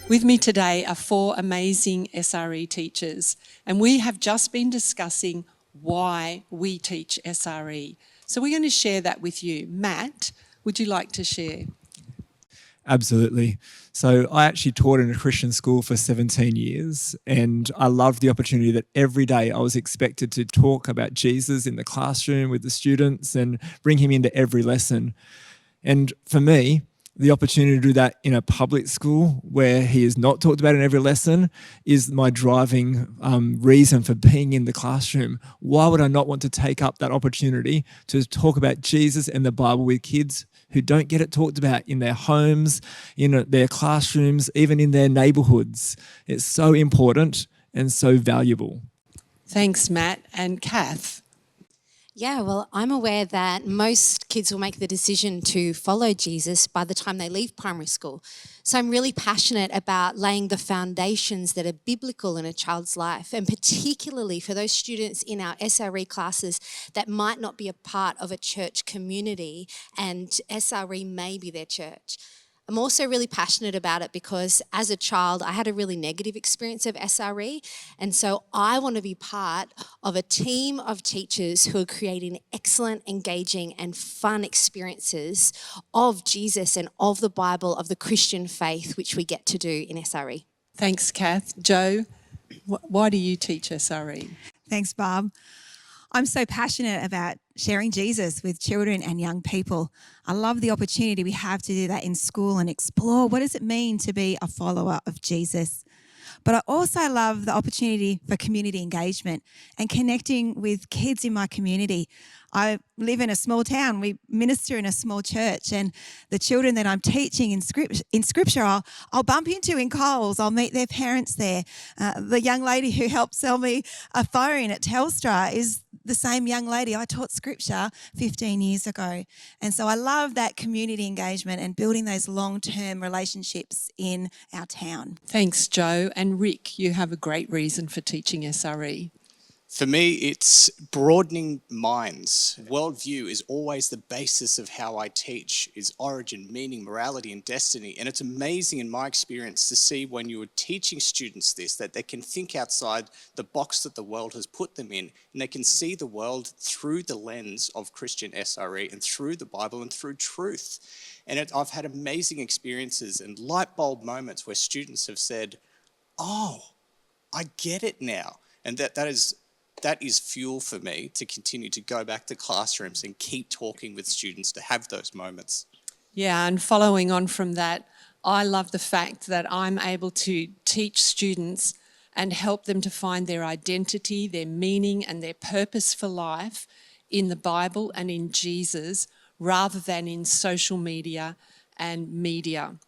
With me today are 4 amazing SRE teachers, and we have just been discussing why we teach SRE. So we're going to share that with you. Matt, would you like to share? Absolutely. So I actually taught in a Christian school for 17 years, and I loved the opportunity that every day I was expected to talk about Jesus in the classroom with the students and bring him into every lesson. And for me, the opportunity to do that in a public school where he is not talked about in every lesson is my driving reason for being in the classroom. Why would I not want to take up that opportunity to talk about Jesus and the Bible with kids who don't get it talked about in their homes, in their classrooms, even in their neighbourhoods? It's so important and so valuable. Thanks, Matt. And Kath? Yeah, well, I'm aware that most kids will make the decision to follow Jesus by the time they leave primary school. So I'm really passionate about laying the foundations that are biblical in a child's life, and particularly for those students in our SRE classes that might not be a part of a church community, and SRE may be their church. I'm also really passionate about it because as a child, I had a really negative experience of SRE. And so I want to be part of a team of teachers who are creating excellent, engaging, and fun experiences of Jesus and of the Bible, of the Christian faith, which we get to do in SRE. Thanks, Kath. Joe, why do you teach SRE? Thanks, Barb. I'm so passionate about sharing Jesus with children and young people. I love the opportunity we have to do that in school and explore what does it mean to be a follower of Jesus. But I also love the opportunity for community engagement and connecting with kids in my community. I live in a small town. We minister in a small church, and the children that I'm teaching in Scripture, I'll bump into in Coles. I'll meet their parents there. The young lady who helped sell me a phone at Telstra is the same young lady I taught Scripture 15 years ago. And so I love that community engagement and building those long-term relationships in our town. Thanks, Joe. And Rick, you have a great reason for teaching SRE. For me, it's broadening minds. Worldview is always the basis of how I teach, is origin, meaning, morality, and destiny. And it's amazing in my experience to see when you're teaching students this, that they can think outside the box that the world has put them in, and they can see the world through the lens of Christian SRE and through the Bible and through truth. And I've had amazing experiences and light bulb moments where students have said, "Oh, I get it now." And that is fuel for me to continue to go back to classrooms and keep talking with students to have those moments. Yeah, and following on from that, I love the fact that I'm able to teach students and help them to find their identity, their meaning, and their purpose for life in the Bible and in Jesus, rather than in social media and media.